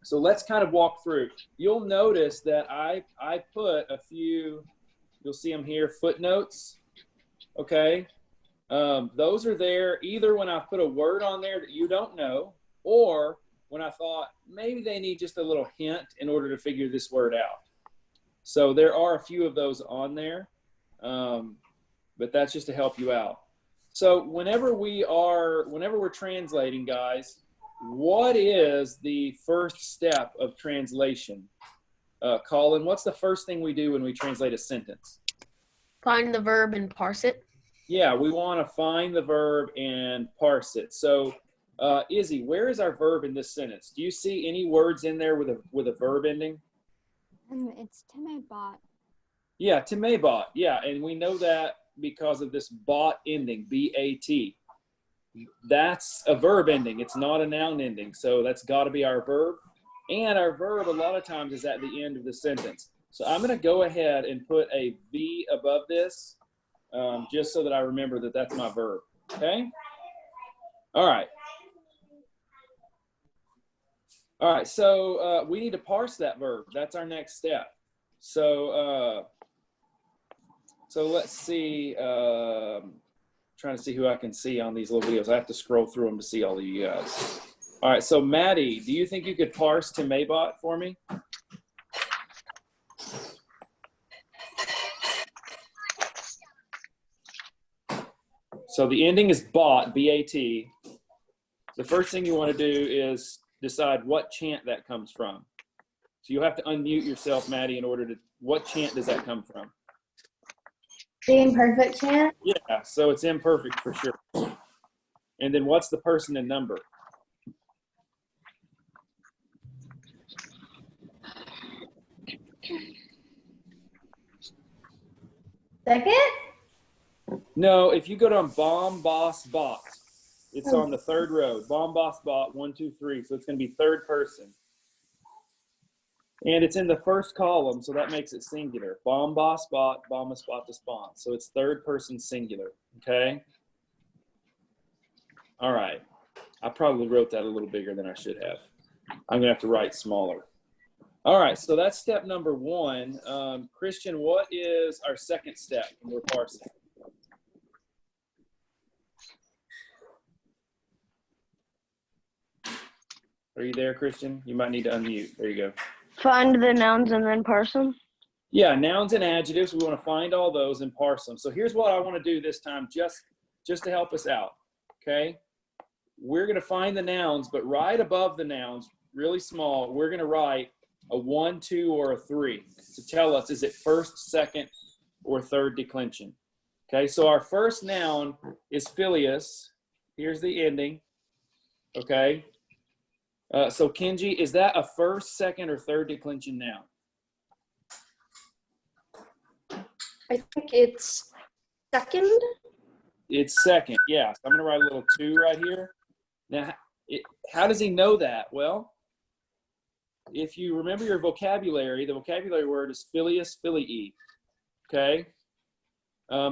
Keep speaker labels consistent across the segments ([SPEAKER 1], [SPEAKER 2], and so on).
[SPEAKER 1] So let's kind of walk through. You'll notice that I put a few, you'll see them here, footnotes, okay? Those are there either when I put a word on there that you don't know, or when I thought maybe they need just a little hint in order to figure this word out. So there are a few of those on there, but that's just to help you out. So whenever we're translating, guys, what is the first step of translation? Colin, what's the first thing we do when we translate a sentence?
[SPEAKER 2] Find the verb and parse it.
[SPEAKER 1] Yeah, we want to find the verb and parse it. So, Izzy, where is our verb in this sentence? Do you see any words in there with a verb ending?
[SPEAKER 3] It's temebot.
[SPEAKER 1] Yeah, temebot. Yeah, and we know that because of this bot ending, B-A-T. That's a verb ending. It's not a noun ending. So that's got to be our verb. And our verb a lot of times is at the end of the sentence. So I'm going to go ahead and put a V above this just so that I remember that that's my verb. Okay? All right. All right, so we need to parse that verb. That's our next step. So let's see. Trying to see who I can see on these little videos. I have to scroll through them to see all of you guys. All right, so Maddie, do you think you could parse temebot for me? So the ending is bot, B-A-T. The first thing you want to do is decide what chant that comes from. So you'll have to unmute yourself, Maddie, in order to, what chant does that come from?
[SPEAKER 3] The imperfect chant?
[SPEAKER 1] Yeah, so it's imperfect for sure. And then what's the person and number?
[SPEAKER 3] Second?
[SPEAKER 1] No, if you go to bomb, boss, bot, it's on the third row. Bomb, boss, bot, 1, 2, 3. So it's going to be third person. And it's in the first column, so that makes it singular. Bomb, boss, bot, bomb, spot, to spawn. So it's third person singular, okay? All right. I probably wrote that a little bigger than I should have. I'm going to have to write smaller. All right, so that's step number 1. Christian, what is our second step when we're parsing? Are you there, Christian? You might need to unmute. There you go.
[SPEAKER 2] Find the nouns and then parse them.
[SPEAKER 1] Yeah, nouns and adjectives. We want to find all those and parse them. So here's what I want to do this time, just to help us out, okay? We're going to find the nouns, but right above the nouns, really small, we're going to write a 1, 2, or a 3 to tell us, is it first, second, or third declension? Okay, so our first noun is Phileas. Here's the ending, okay? So Kenji, is that a first, second, or third declension noun?
[SPEAKER 2] I think it's second.
[SPEAKER 1] It's second, yeah. So I'm going to write a little 2 right here. Now, how does he know that? Well, if you remember your vocabulary, the vocabulary word is Phileas, Philii, okay?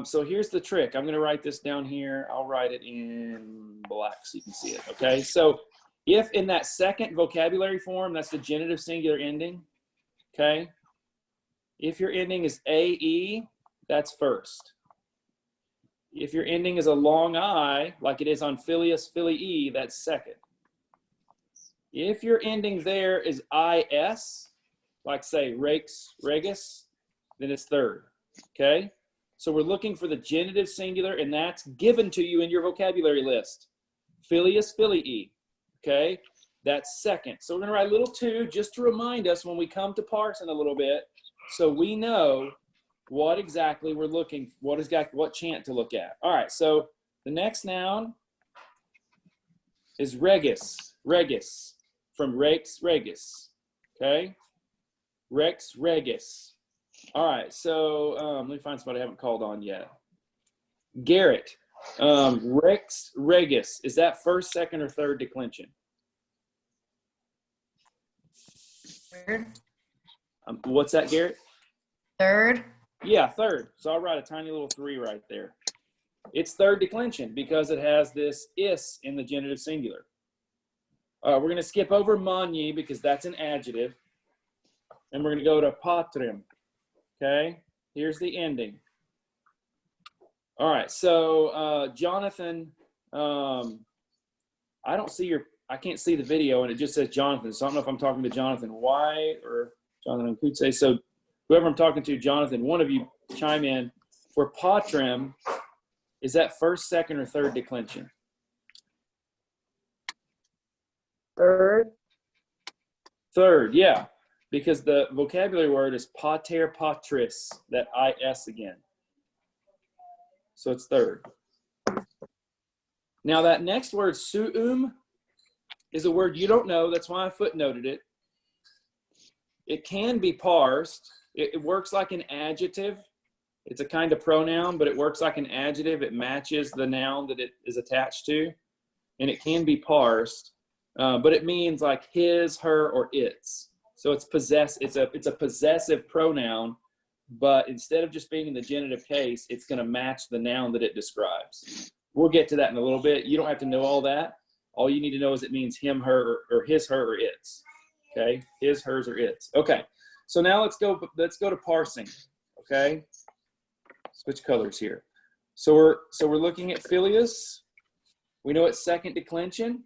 [SPEAKER 1] So here's the trick. I'm going to write this down here. I'll write it in black so you can see it, okay? So if in that second vocabulary form, that's the genitive singular ending, okay? If your ending is AE, that's first. If your ending is a long I, like it is on Phileas, Philii, that's second. If your ending there is IS, like say Rex, Regus, then it's third, okay? So we're looking for the genitive singular, and that's given to you in your vocabulary list. Phileas, Philii, okay? That's second. So we're gonna write a little 2 just to remind us when we come to parsing a little bit, so we know what exactly we're looking, what chant to look at. All right, so the next noun is Regus, Regus, from Rex, Regus, okay? Rex, Regus. All right, so let me find somebody I haven't called on yet. Garrett, Rex, Regus, is that first, second, or third declension?
[SPEAKER 2] Third.
[SPEAKER 1] What's that, Garrett?
[SPEAKER 2] Third.
[SPEAKER 1] Yeah, third. So I'll write a tiny little 3 right there. It's third declension because it has this is in the genitive singular. We're going to skip over mani because that's an adjective. And we're going to go to patrem. Okay? Here's the ending. All right. So, Jonathan, I can't see the video, and it just says Jonathan. So I don't know if I'm talking to Jonathan White or Jonathan Kutse. So whoever I'm talking to, Jonathan, one of you chime in. For patrem, is that first, second, or third declension?
[SPEAKER 2] Third.
[SPEAKER 1] Third, yeah. Because the vocabulary word is pater patris, that is again. So it's third. Now that next word, suum, is a word you don't know. That's why I footnoted it. It can be parsed. It works like an adjective. It's a kind of pronoun, but it works like an adjective. It matches the noun that it is attached to. And it can be parsed, but it means like his, her, or its. So it's a possessive pronoun, but instead of just being in the genitive case, it's going to match the noun that it describes. We'll get to that in a little bit. You don't have to know all that. All you need to know is it means him, her, or his, her, or its. Okay, his, hers, or its. Okay, so now let's go to parsing. Okay, switch colors here. So we're looking at Filius. We know it's second declension.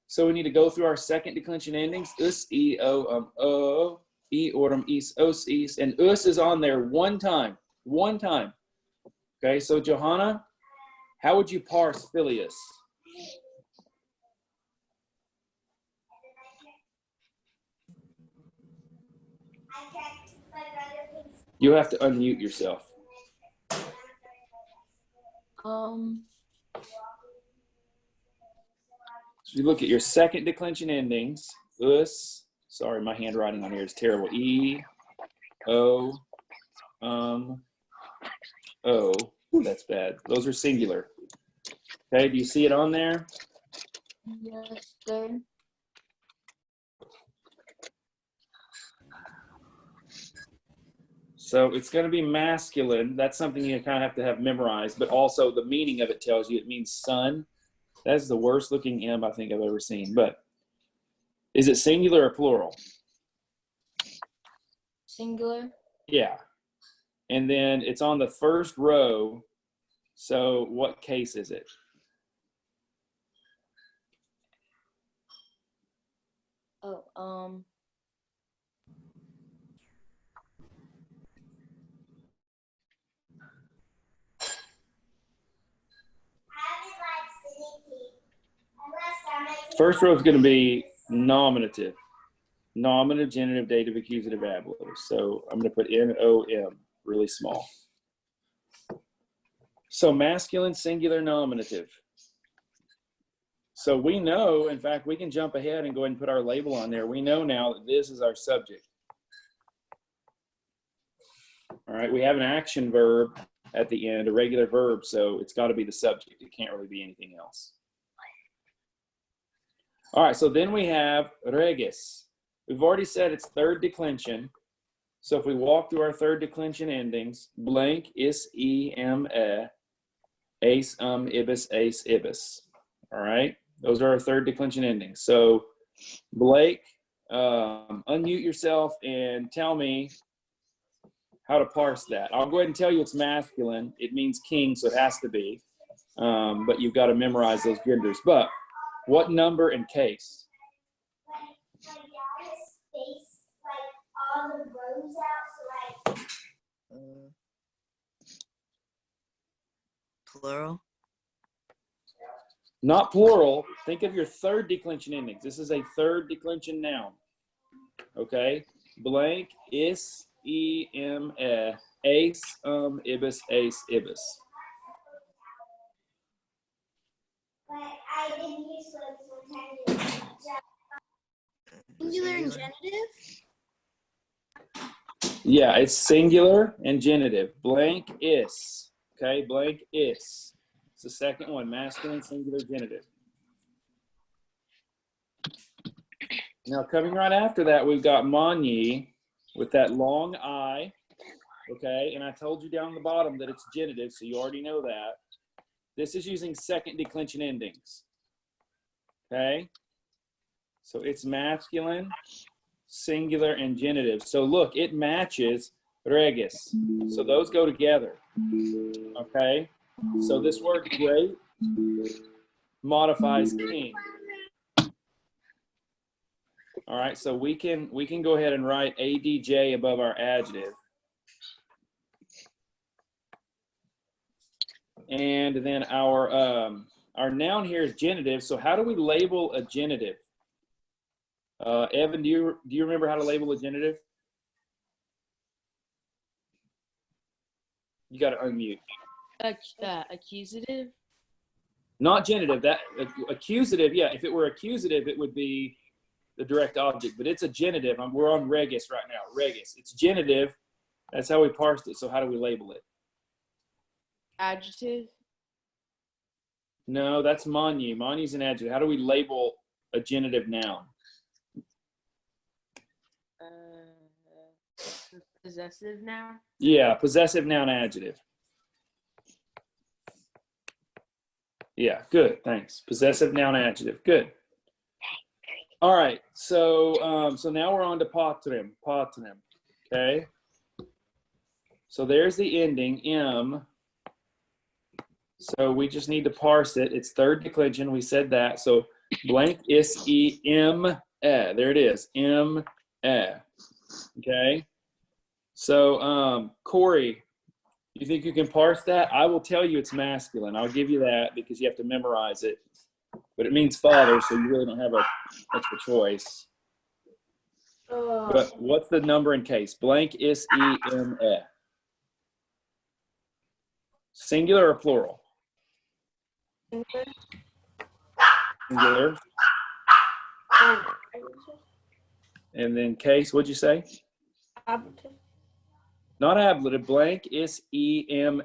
[SPEAKER 1] So we need to go through our second declension endings. Us, e, o, orem, is, os, is, and us is on there one time. One time. Okay, so Johanna, how would you parse Filius? You have to unmute yourself. So you look at your second declension endings. Us, sorry, my handwriting on here is terrible. E, o, o. Ooh, that's bad. Those are singular. Okay, do you see it on there?
[SPEAKER 3] Yes, sir.
[SPEAKER 1] So it's going to be masculine. That's something you kind of have to have memorized, but also the meaning of it tells you it means son. That's the worst looking M I think I've ever seen. But is it singular or plural?
[SPEAKER 3] Singular.
[SPEAKER 1] Yeah. And then it's on the first row. So what case is it?
[SPEAKER 3] Oh,
[SPEAKER 1] First row is going to be nominative. Nominative, genitive, dative, accusative, ablative. So I'm going to put N-O-M, really small. So masculine, singular, nominative. So we know, in fact, we can jump ahead and go ahead and put our label on there. We know now that this is our subject. All right, we have an action verb at the end, a regular verb, so it's got to be the subject. It can't really be anything else. All right, so then we have regis. We've already said it's third declension. So if we walk through our third declension endings, blank, is, e, m, e, ace, ibis, ace, ibis. All right, those are our third declension endings. So Blake, unmute yourself and tell me how to parse that. I'll go ahead and tell you it's masculine. It means king, so it has to be. But you've got to memorize those genders. But what number and case?
[SPEAKER 4] Plural.
[SPEAKER 1] Not plural. Think of your third declension endings. This is a third declension noun. Okay? Blank, is, e, m, e, ace, ibis, ace, ibis.
[SPEAKER 4] Singular and genitive.
[SPEAKER 1] Yeah, it's singular and genitive. Blank is. Okay, blank is. It's the second one, masculine, singular, genitive. Now, coming right after that, we've got mani with that long I. Okay, and I told you down the bottom that it's genitive, so you already know that. This is using second declension endings. Okay? So it's masculine, singular, and genitive. So look, it matches regis. So those go together. Okay? So this word great modifies king. All right, so we can go ahead and write ADJ above our adjective. And then our noun here is genitive. So how do we label a genitive? Evan, do you remember how to label a genitive? You got to unmute.
[SPEAKER 5] Accusative.
[SPEAKER 1] Not genitive. That accusative. Yeah, if it were accusative, it would be the direct object. But it's a genitive. We're on regis right now. Regis. It's genitive. That's how we parsed it. So how do we label it?
[SPEAKER 5] Adjective.
[SPEAKER 1] No, that's manu. Manu's an adjective. How do we label a genitive noun?
[SPEAKER 5] Possessive noun.
[SPEAKER 1] Yeah, possessive noun adjective. Yeah, good. Thanks. Possessive noun adjective. Good. All right. So so now we're on to patrim. Patrim. Okay. So there's the ending m. So we just need to parse it. It's third declension. We said that. So blank is em. There it is. M. Okay. So Corey, you think you can parse that? I will tell you it's masculine. I'll give you that because you have to memorize it. But it means father, so you really don't have much of a choice. But what's the number in case? Blank is em. Singular or plural? Singular. And then case, what'd you say?
[SPEAKER 2] Ablative.
[SPEAKER 1] Not ablative. Blank is em.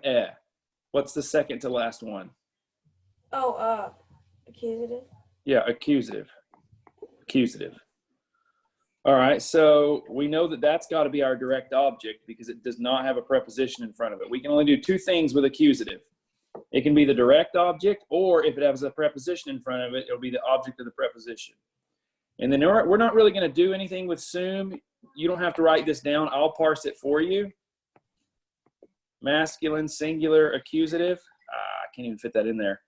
[SPEAKER 1] What's the second to last one?
[SPEAKER 2] Oh, accusative.
[SPEAKER 1] Yeah, accusative. Accusative. All right, so we know that that's got to be our direct object because it does not have a preposition in front of it. We can only do two things with accusative. It can be the direct object, or if it has a preposition in front of it, it'll be the object of the preposition. And then we're not really going to do anything with sum. You don't have to write this down. I'll parse it for you. Masculine, singular, accusative. I can't even fit that in there.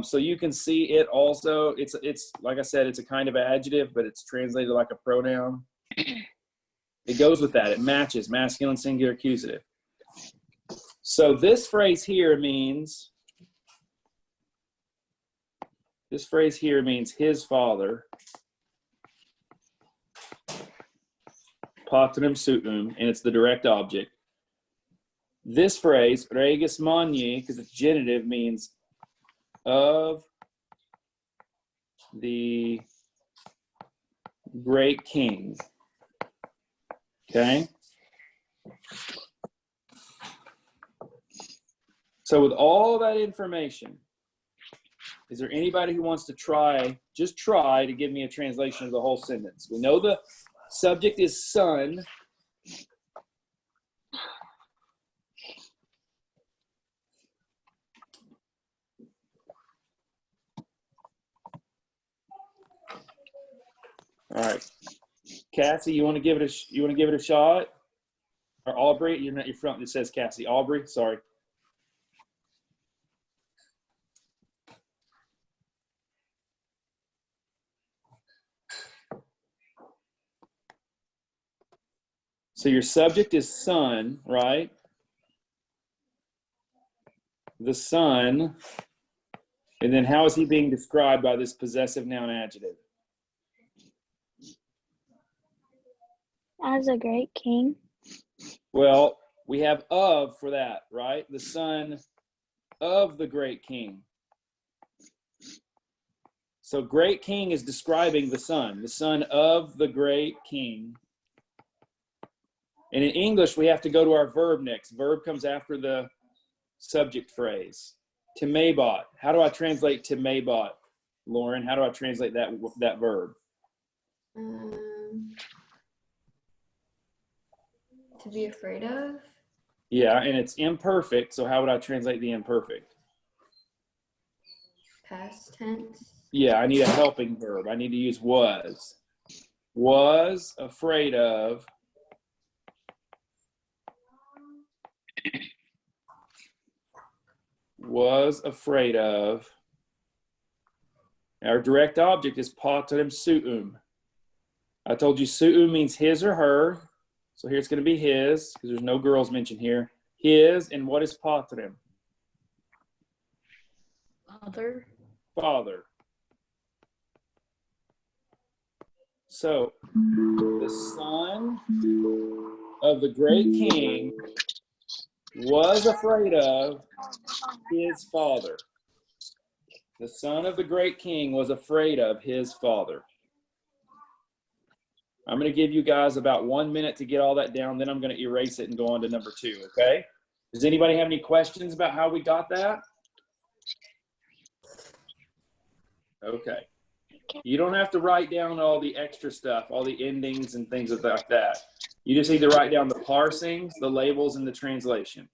[SPEAKER 1] So you can see it also. It's like I said, it's a kind of adjective, but it's translated like a pronoun. It goes with that. It matches masculine, singular, accusative. So this phrase here means his father. Patrim suum, and it's the direct object. This phrase, regis mani, because it's genitive, means of the great king. Okay? So with all that information, is there anybody who wants to just try to give me a translation of the whole sentence? We know the subject is son. All right, Cassie, you want to give it a shot? Or Aubrey, you're not your front. It says Cassie. Aubrey, sorry. So your subject is son, right? The son. And then how is he being described by this possessive noun adjective?
[SPEAKER 4] As a great king.
[SPEAKER 1] Well, we have of for that, right? The son of the great king. So great king is describing the son of the great king. And in English, we have to go to our verb next. Verb comes after the subject phrase. Timebot. How do I translate timebot, Lauren? How do I translate that verb?
[SPEAKER 3] To be afraid of?
[SPEAKER 1] Yeah, and it's imperfect. So how would I translate the imperfect?
[SPEAKER 3] Past tense?
[SPEAKER 1] Yeah, I need a helping verb. I need to use was. Was afraid of. Was afraid of. Our direct object is patrem suum. I told you suum means his or her. So here it's going to be his, because there's no girls mentioned here. His, and what is patrem?
[SPEAKER 5] Father.
[SPEAKER 1] Father. So, the son of the great king was afraid of his father. The son of the great king was afraid of his father. I'm going to give you guys about 1 minute to get all that down. Then I'm going to erase it and go on to number 2, okay? Does anybody have any questions about how we got that? Okay. You don't have to write down all the extra stuff, all the endings and things like that. You just need to write down the parsings, the labels, and the translation.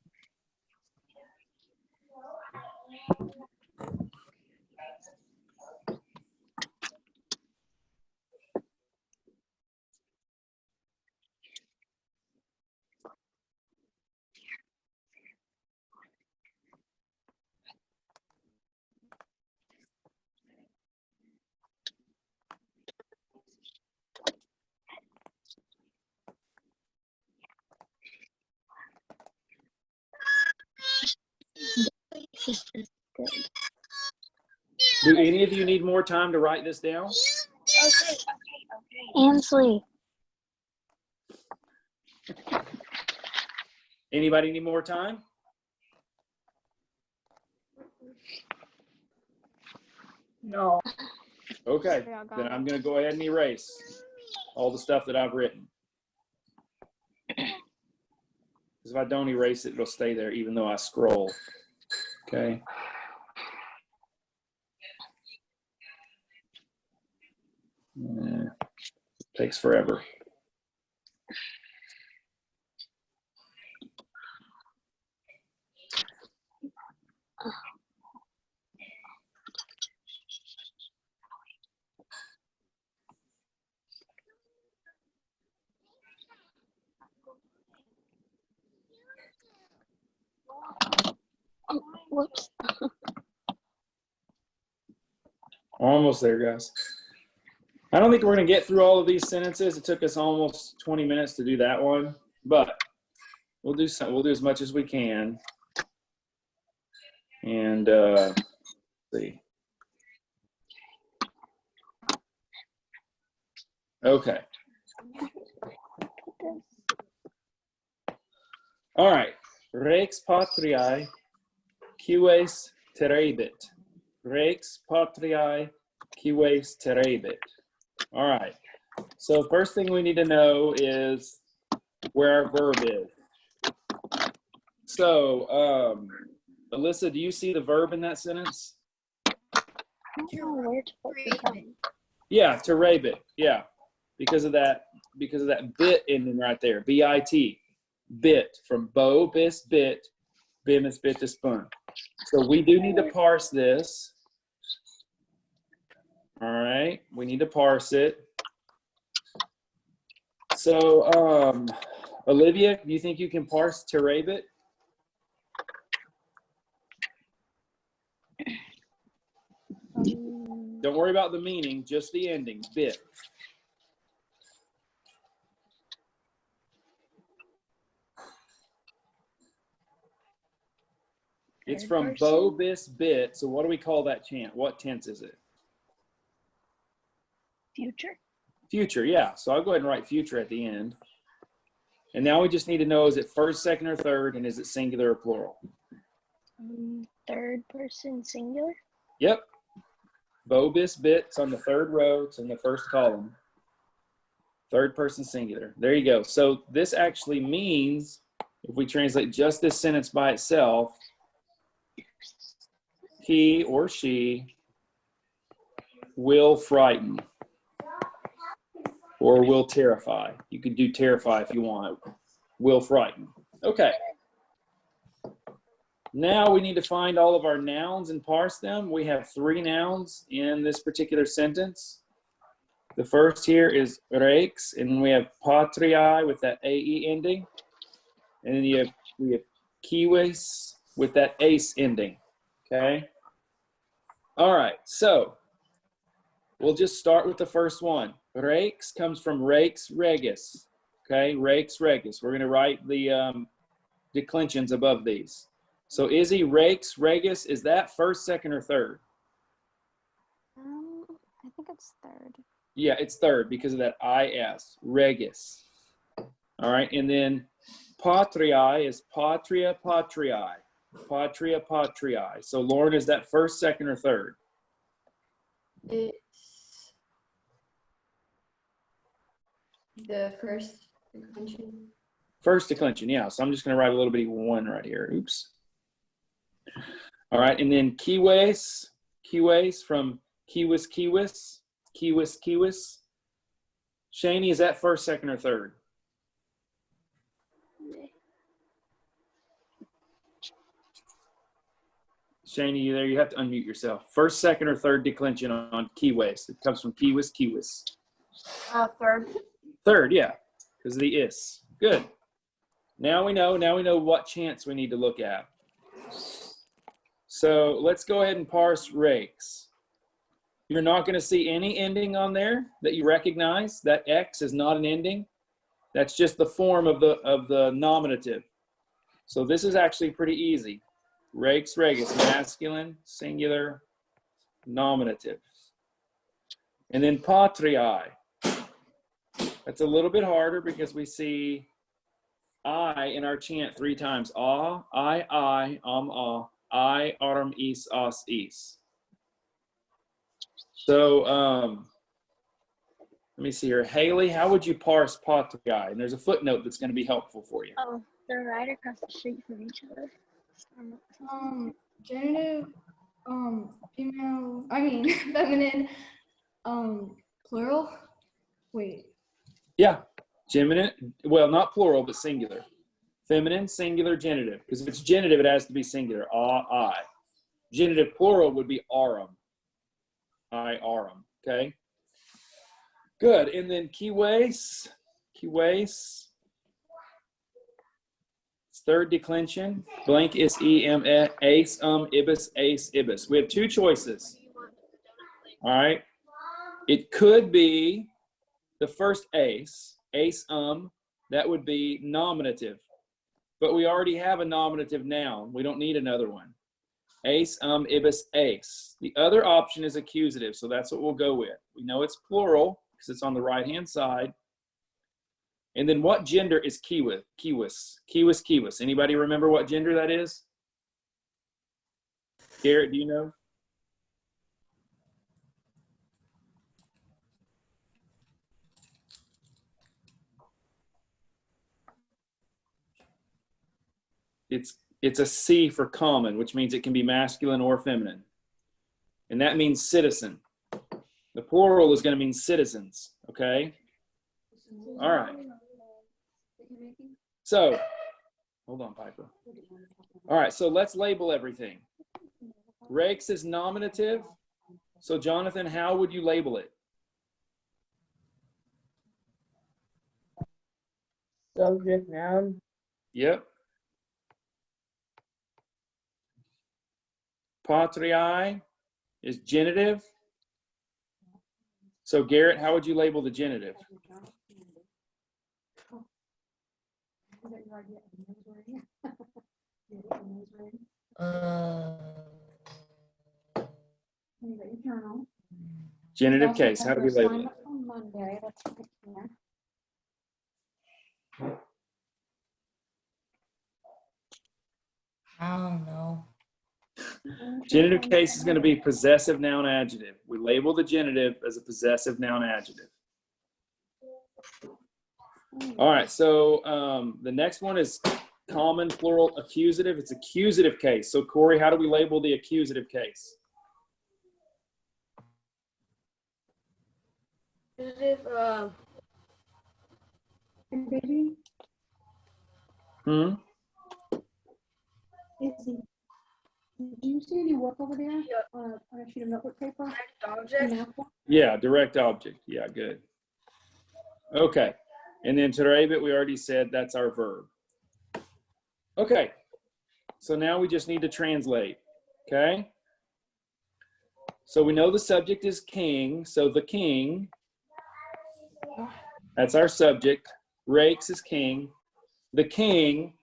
[SPEAKER 1] Do any of you need more time to write this down?
[SPEAKER 4] Ansley.
[SPEAKER 1] Anybody need more time?
[SPEAKER 2] No.
[SPEAKER 1] Okay, then I'm going to go ahead and erase all the stuff that I've written. Because if I don't erase it, it'll stay there even though I scroll. Okay. Takes forever.
[SPEAKER 4] Oh, whoops.
[SPEAKER 1] Almost there, guys. I don't think we're going to get through all of these sentences. It took us almost 20 minutes to do that one, but we'll do some. We'll do as much as we can. And let's see. Okay. All right. Rex patriae cives terebit. Rex patriae cives terebit. All right. So first thing we need to know is where our verb is. So, Alyssa, do you see the verb in that sentence?
[SPEAKER 4] I don't know where to put it from.
[SPEAKER 1] Yeah, terebit. Yeah, because of that bit ending right there. B-I-T. Bit, from bo bis bit, bimis bit to spun. So we do need to parse this. All right, we need to parse it. So, Olivia, do you think you can parse terebit? Don't worry about the meaning, just the ending, bit. It's from bo bis bit. So what do we call that chant? What tense is it?
[SPEAKER 4] Future.
[SPEAKER 1] Future, yeah. So I'll go ahead and write future at the end. And now we just need to know, is it first, second, or third, and is it singular or plural?
[SPEAKER 4] Third person singular.
[SPEAKER 1] Yep. Bo bis bit. It's on the third row. It's in the first column. Third person singular. There you go. So this actually means, if we translate just this sentence by itself, he or she will frighten or will terrify. You could do terrify if you want. Will frighten. Okay. Now we need to find all of our nouns and parse them. We have 3 nouns in this particular sentence. The first here is rex, and we have patriae with that AE ending. And then we have kiwis with that ace ending, okay? All right, so we'll just start with the first one. Rex comes from rex regis, okay? Rex regis. We're gonna write the declensions above these. So Izzy, rex regis, is that first, second, or third?
[SPEAKER 4] I think it's third.
[SPEAKER 1] Yeah, it's third because of that IS, regis. All right, and then patriae is patria patriae, patria patriae. So Lauren, is that first, second, or third?
[SPEAKER 3] It's the first declension.
[SPEAKER 1] First declension, yeah. So I'm just going to write a little bitty 1 right here. Oops. All right, and then kiwis from kiwis. Shani, is that first, second, or third? Shani, you there? You have to unmute yourself. First, second, or third declension on kiwis. It comes from kiwis.
[SPEAKER 2] Third.
[SPEAKER 1] Third, yeah, because of the is. Good. Now we know what chance we need to look at. So let's go ahead and parse rakes. You're not going to see any ending on there that you recognize. That X is not an ending. That's just the form of the nominative. So this is actually pretty easy. Rex regis, masculine, singular, nominative. And then patriae. That's a little bit harder because we see I in our chant 3 times. Ah, I, ah, I, arm, is, as, is. So let me see here. Haley, how would you parse patriae? And there's a footnote that's going to be helpful for you.
[SPEAKER 4] Oh, they're right across the street from each other.
[SPEAKER 2] Genitive, female, feminine, plural. Wait.
[SPEAKER 1] Yeah, geminate. Well, not plural, but singular. Feminine, singular, genitive. Because if it's genitive, it has to be singular. I. Genitive plural would be aurum. I, aurum. Okay. Good. And then kiwis. Third declension. Blank is ace, ibis, ace, ibis. We have 2 choices. All right. It could be the first ace, that would be nominative. But we already have a nominative noun. We don't need another one. Ace, ibis, ace. The other option is accusative, so that's what we'll go with. We know it's plural because it's on the right-hand side. And then what gender is kiwis? Anybody remember what gender that is? Garrett, do you know? It's a C for common, which means it can be masculine or feminine. And that means citizen. The plural is going to mean citizens, okay? All right. So, hold on, Piper. All right, so let's label everything. Rex is nominative. So, Jonathan, how would you label it?
[SPEAKER 6] Subject, noun.
[SPEAKER 1] Yep. Patriae is genitive. So, Garrett, how would you label the genitive? Genitive case, how do we label it?
[SPEAKER 6] I don't know.
[SPEAKER 1] Genitive case is going to be possessive noun adjective. We label the genitive as a possessive noun adjective. All right, so the next one is common plural accusative. It's accusative case. So Corey, how do we label the accusative case?
[SPEAKER 5] Accusative,
[SPEAKER 1] Hmm?
[SPEAKER 7] Do you see any work over there on a sheet of notebook paper?
[SPEAKER 3] Object.
[SPEAKER 1] Yeah, direct object. Yeah, good. Okay. And then terebit, we already said that's our verb. Okay. So now we just need to translate. Okay. So we know the subject is king. So the king, that's our subject. Rakes is king. The king,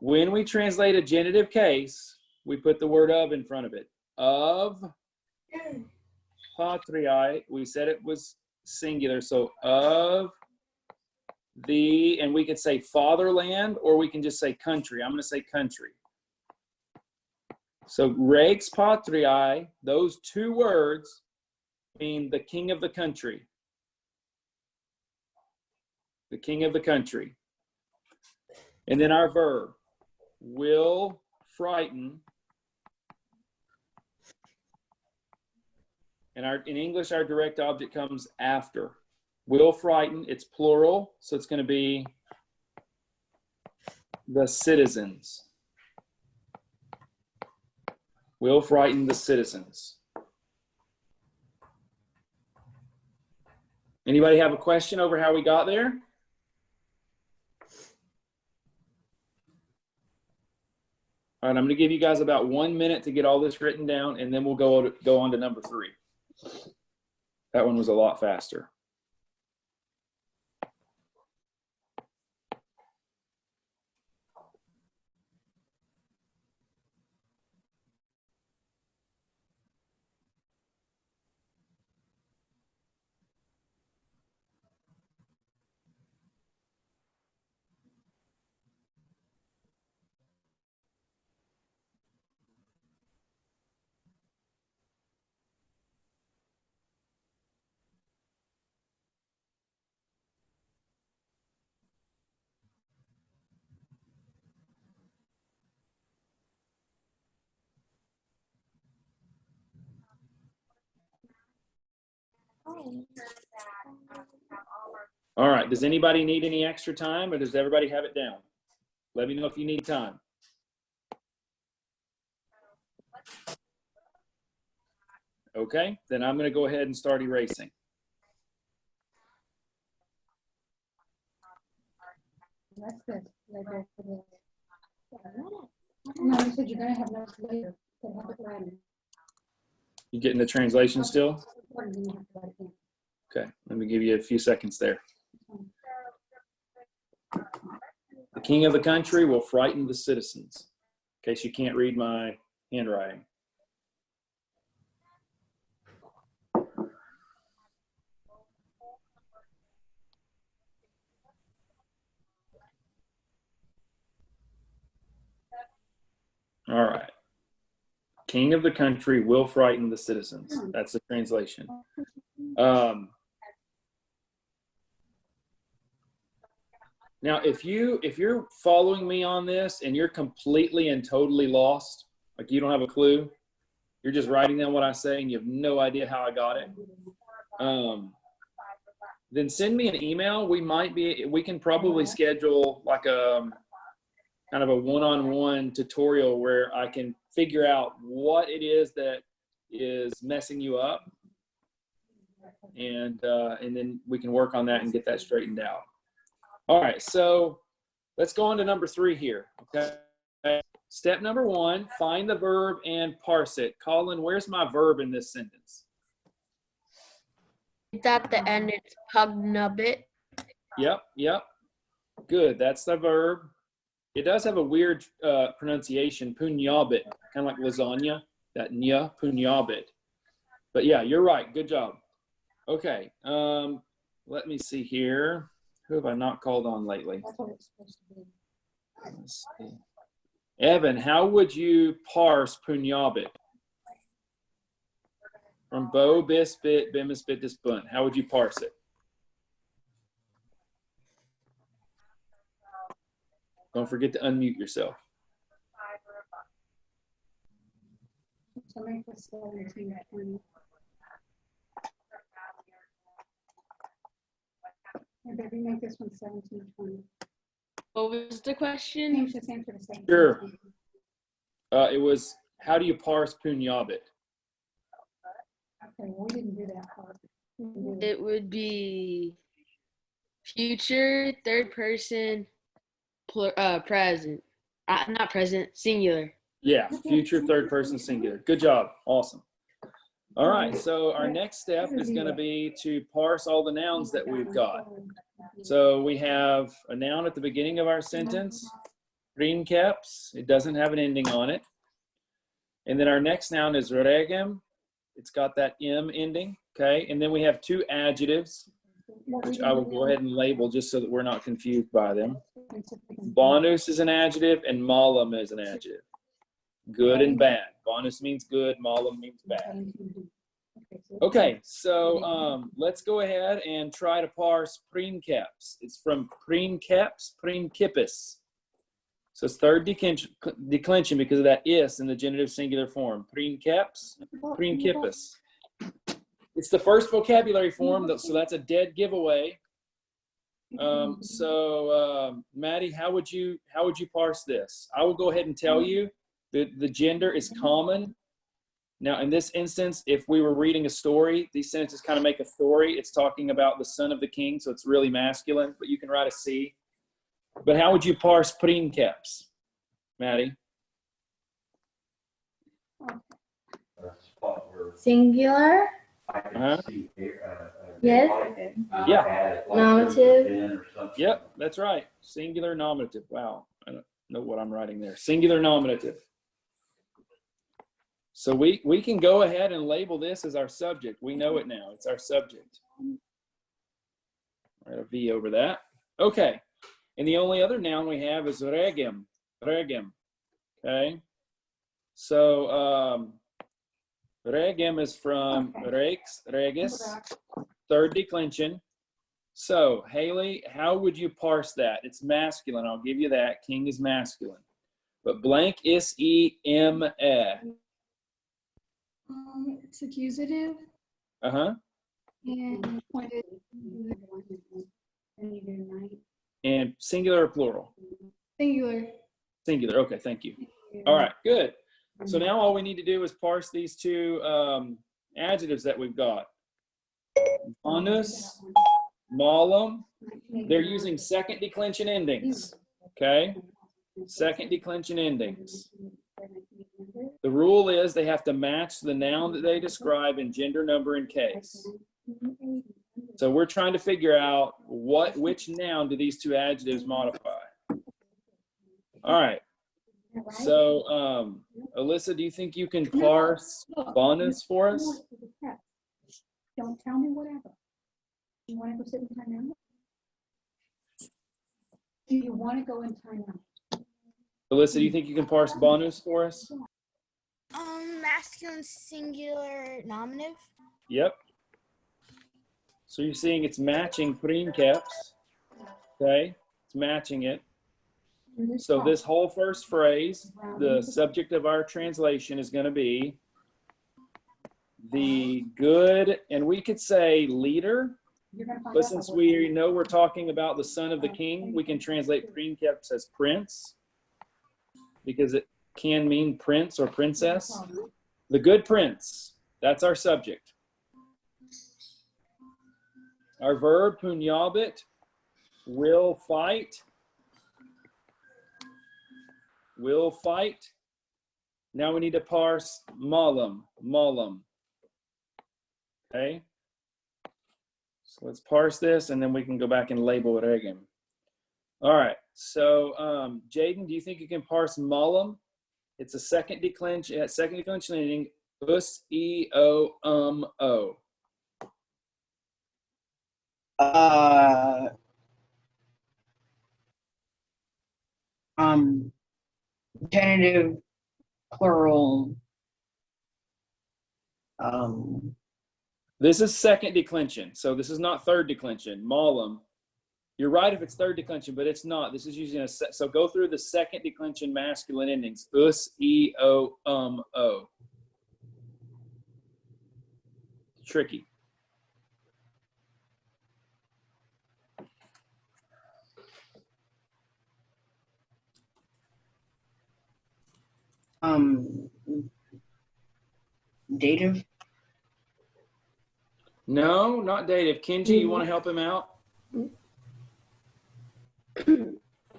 [SPEAKER 1] when we translate a genitive case, we put the word of in front of it. Of patriae, we said it was singular. So of the, and we could say fatherland, or we can just say country. I'm going to say country. So Rex Patriae, those two words mean the king of the country. The king of the country. And then our verb, will frighten. And in English, our direct object comes after. Will frighten, it's plural, so it's going to be the citizens. Will frighten the citizens. Anybody have a question over how we got there? All right, I'm going to give you guys about 1 minute to get all this written down, and then we'll go on to number 3. That one was a lot faster. All right, does anybody need any extra time, or does everybody have it down? Let me know if you need time. Okay, then I'm going to go ahead and start erasing.
[SPEAKER 7] That's good. No, you said you're gonna have notes later. So have it ready.
[SPEAKER 1] You getting the translation still? Okay, let me give you a few seconds there. The king of the country will frighten the citizens. In case you can't read my handwriting. All right. King of the country will frighten the citizens. That's the translation. Now, if you're following me on this and you're completely and totally lost, like you don't have a clue, you're just writing down what I say and you have no idea how I got it, then send me an email. We can probably schedule like a kind of a one-on-one tutorial where I can figure out what it is that is messing you up, and then we can work on that and get that straightened out. All right, so let's go on to number 3 here. Okay. Step number 1, find the verb and parse it. Colin, where's my verb in this sentence?
[SPEAKER 5] It's at the end, it's pugnubit.
[SPEAKER 1] Yep. Good, that's the verb. It does have a weird pronunciation, punyabit, kind of like lasagna, that nya, punyabit. But yeah, you're right, good job. Okay, let me see here. Who have I not called on lately?
[SPEAKER 7] That's what it's supposed to be.
[SPEAKER 1] Let's see. Evan, how would you parse punyabit? From bo, bis, bit, bimis, bitis, bunt. How would you parse it? Don't forget to unmute yourself.
[SPEAKER 7] So make this 17, 20. And maybe make this one 17, 20.
[SPEAKER 5] What was the question?
[SPEAKER 7] Change this answer to 17.
[SPEAKER 1] Sure. It was how do you parse punyabit?
[SPEAKER 7] Okay, we didn't do that part.
[SPEAKER 5] It would be future, third person, present. Not present, singular.
[SPEAKER 1] Yeah, future third person singular. Good job. Awesome. All right, so our next step is going to be to parse all the nouns that we've got. So we have a noun at the beginning of our sentence, princeps. It doesn't have an ending on it. And then our next noun is regem. It's got that M ending, okay? And then we have two adjectives, which I will go ahead and label just so that we're not confused by them. Bonus is an adjective and malum is an adjective. Good and bad. Bonus means good, malum means bad. Okay, so let's go ahead and try to parse princeps. It's from princeps, principis. So it's third declension because of that is in the genitive singular form. Princeps, principis. It's the first vocabulary form, so that's a dead giveaway. Maddie, how would you parse this? I will go ahead and tell you that the gender is common. Now, in this instance, if we were reading a story, these sentences kind of make a story. It's talking about the son of the king, so it's really masculine, but you can write a C. But how would you parse princeps, Maddie?
[SPEAKER 3] Singular.
[SPEAKER 1] Uh-huh.
[SPEAKER 3] Yes.
[SPEAKER 1] Yeah.
[SPEAKER 3] Nominative.
[SPEAKER 1] Yep, that's right. Singular nominative. Wow, I don't know what I'm writing there. Singular nominative. So we can go ahead and label this as our subject. We know it now. It's our subject. Write a V over that. Okay. And the only other noun we have is regem. Regem. Okay. So regem is from rex, regis, third declension. So Haley, how would you parse that? It's masculine. I'll give you that. King is masculine. But blank is em.
[SPEAKER 2] It's accusative
[SPEAKER 1] Uh-huh.
[SPEAKER 2] and
[SPEAKER 1] And singular or plural?
[SPEAKER 2] singular.
[SPEAKER 1] Singular. Okay, thank you. All right, good. So now all we need to do is parse these two adjectives that we've got. Bonus, malum. They're using second declension endings. Okay? Second declension endings. The rule is they have to match the noun that they describe in gender, number, and case. So we're trying to figure out which noun do these two adjectives modify. All right. So, Alyssa, do you think you can parse bonus for us?
[SPEAKER 7] Don't tell me whatever. You want to go sit in time out? Do you want to go in time out?
[SPEAKER 1] Alyssa, do you think you can parse bonus for us?
[SPEAKER 8] Masculine singular nominative.
[SPEAKER 1] Yep. So you're seeing it's matching princeps. Okay, it's matching it. So this whole first phrase, the subject of our translation is going to be the good, and we could say leader, but since we know we're talking about the son of the king, we can translate princeps as prince because it can mean prince or princess. The good prince, that's our subject. Our verb, punyabit, will fight. Will fight. Now we need to parse malum, malum. Okay. So let's parse this and then we can go back and label it again. All right. So Jaden, do you think you can parse malum? It's a second declension ending, us, e, o, o.
[SPEAKER 9] Genitive, plural.
[SPEAKER 1] This is second declension, so this is not third declension. Malum. You're right if it's third declension, but it's not. This is using so go through the second declension masculine endings. Us, e, o, o. Tricky.
[SPEAKER 9] Dative.
[SPEAKER 1] No, not dative. Kenji, you want to help him out?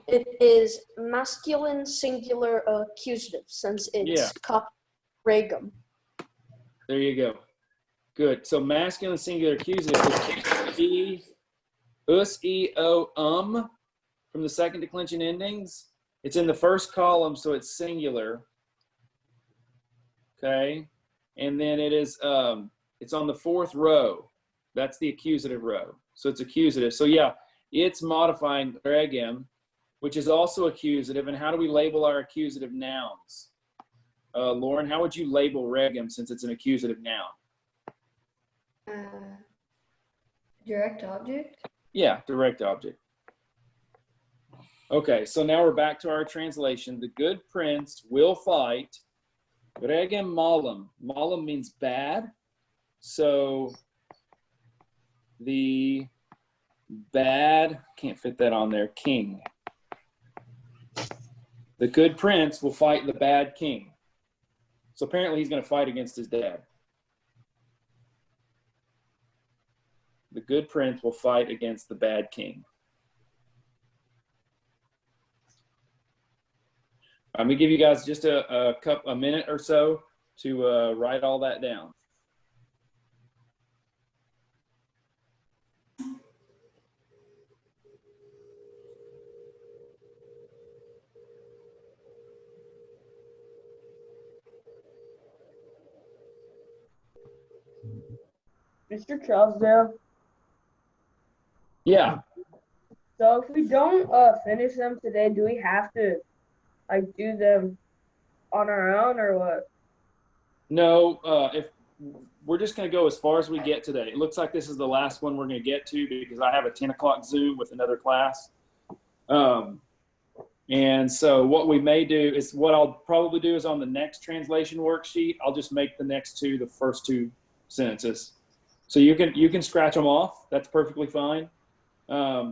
[SPEAKER 10] It is masculine singular accusative since it's
[SPEAKER 1] Yeah.
[SPEAKER 10] regum.
[SPEAKER 1] There you go. Good. So masculine singular accusative is us, from the second declension endings. It's in the first column, so it's singular. Okay. And then it is, it's on the fourth row. That's the accusative row. So it's accusative. So yeah, it's modifying regem, which is also accusative. And how do we label our accusative nouns? Lauren, how would you label regem since it's an accusative noun?
[SPEAKER 3] Direct object.
[SPEAKER 1] Yeah, direct object. Okay, so now we're back to our translation. The good prince will fight. Regem malum. Malum means bad. So the bad, can't fit that on there, king. The good prince will fight the bad king. So apparently he's going to fight against his dad. The good prince will fight against the bad king. I'm going to give you guys just a minute or so to write all that down.
[SPEAKER 6] Mr. Trousdale,
[SPEAKER 1] Yeah.
[SPEAKER 6] so if we don't finish them today, do we have to like do them on our own or what?
[SPEAKER 1] No, if we're just going to go as far as we get today. It looks like this is the last one we're going to get to because I have a 10 o'clock Zoom with another class. And so what we may do is what I'll probably do is on the next translation worksheet, I'll just make the next two the first two sentences. So you can scratch them off. That's perfectly fine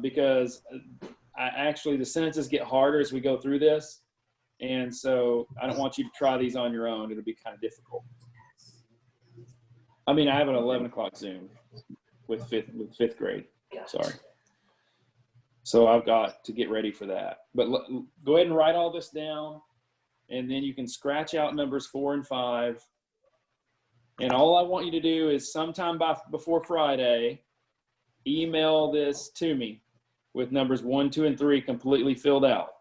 [SPEAKER 1] because the sentences get harder as we go through this. And so I don't want you to try these on your own. It'll be kind of difficult. I mean, I have an 11 o'clock Zoom with fifth grade. Sorry. So I've got to get ready for that. But go ahead and write all this down. And then you can scratch out numbers 4 and 5. And all I want you to do is sometime before Friday, email this to me with numbers 1, 2, and 3 completely filled out.